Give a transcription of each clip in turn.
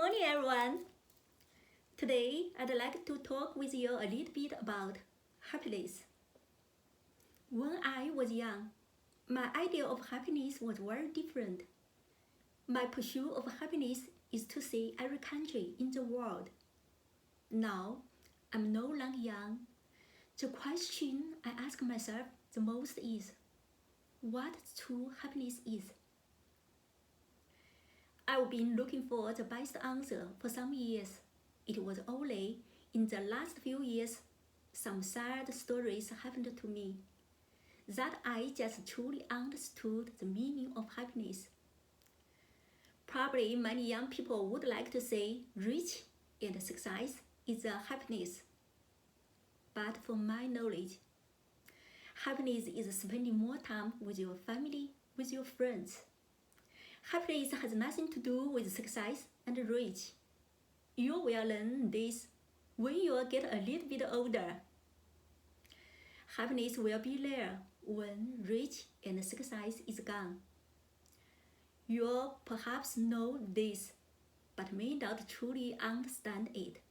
morning, everyone. Today, I'd like to talk with you a little bit about happiness. When I was young, my idea of happiness was very different. My pursuit of happiness is to see every country in the world. Now, I'm no longer young. The question I ask myself the most is, what true happiness is? I've been looking for the best answer for some years. It was only in the last few years some sad stories happened to me that I just truly understood the meaning of happiness. Probably many young people would like to say rich and success is a happiness. But from my knowledge, happiness is spending more time with your family, with your friends. Happiness has nothing to do with success and rich. You will learn this when you get a little bit older. Happiness will be there when rich and success is gone. You perhaps know this, but may not truly understand it.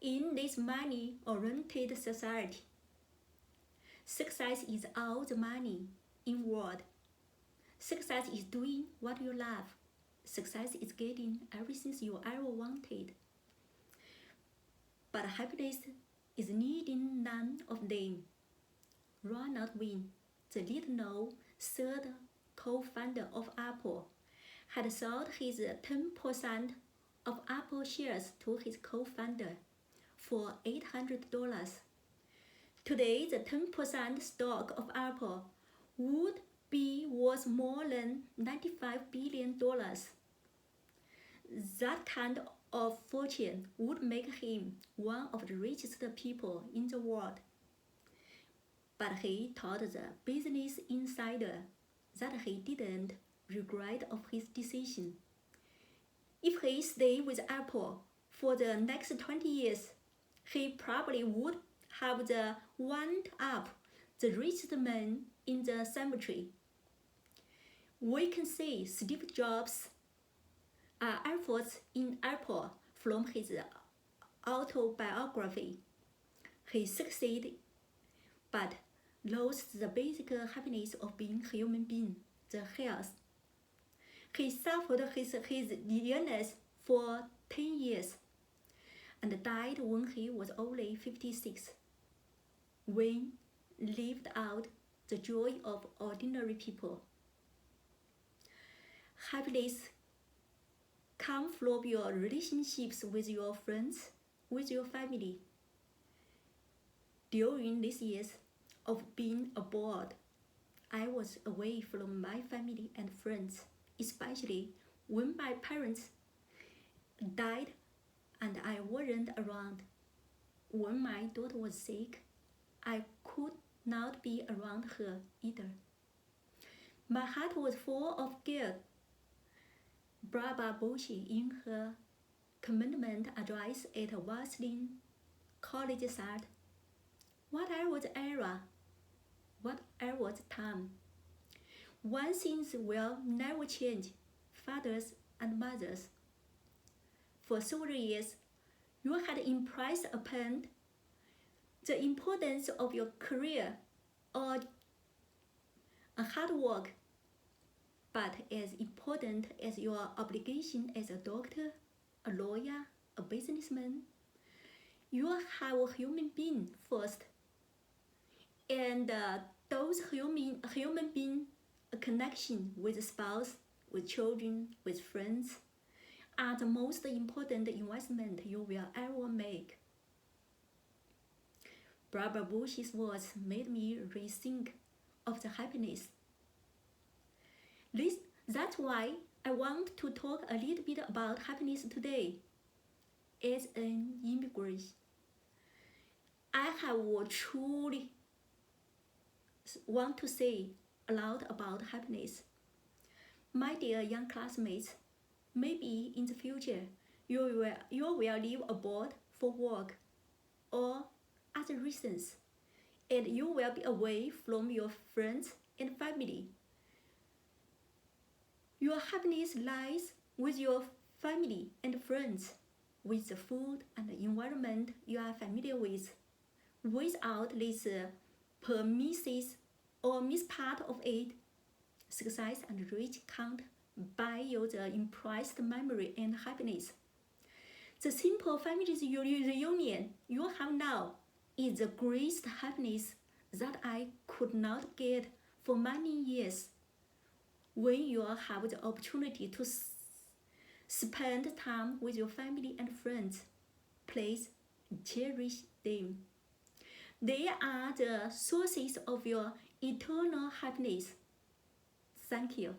In this money-oriented society, success is all the money in the world. Success is doing what you love. Success is getting everything you ever wanted. But happiness is needing none of them. Ronald Wayne, the little-known third co-founder of Apple, had sold his 10% of Apple shares to his co-founder for $800. Today, the 10% stock of Apple would be worth more than $95 billion. That kind of fortune would make him one of the richest people in the world. But he told the Business Insider that he didn't regret of his decision. If he stayed with Apple for the next 20 years, he probably would have wound up the richest man in the cemetery. We can see Steve Jobs' efforts in Apple from his autobiography. He succeeded, but lost the basic happiness of being a human being, the health. He suffered his illness for 10 years and died when he was only 56. Wayne lived out the joy of ordinary people. Happiness comes from your relationships with your friends, with your family. During these years of being abroad, I was away from my family and friends, especially when my parents died and I wasn't around. When my daughter was sick, I could not be around her either. My heart was full of guilt. Barbara Bush, in her commencement address at Wellesley College, said, "What was era? What was time? One thing will never change, fathers and mothers. For several years, you had impressed upon the importance of your career or hard work, but as important as your obligation as a doctor, a lawyer, a businessman, you have a human being first. And those human being, a connection with a spouse, with children, with friends, are the most important investment you will ever make." Barbara Bush's words made me rethink of the happiness. That's why I want to talk a little bit about happiness today. As an immigrant, I have truly want to say a lot about happiness. My dear young classmates, maybe in the future you will live abroad for work or other reasons, and you will be away from your friends and family. Your happiness lies with your family and friends, with the food and the environment you are familiar with. Without these premises or miss part of it, success and rich can't buy you the impressed memory and happiness. The simple family reunion you have now is the greatest happiness that I could not get for many years. When you have the opportunity to spend time with your family and friends, please cherish them. They are the sources of your eternal happiness. Thank you.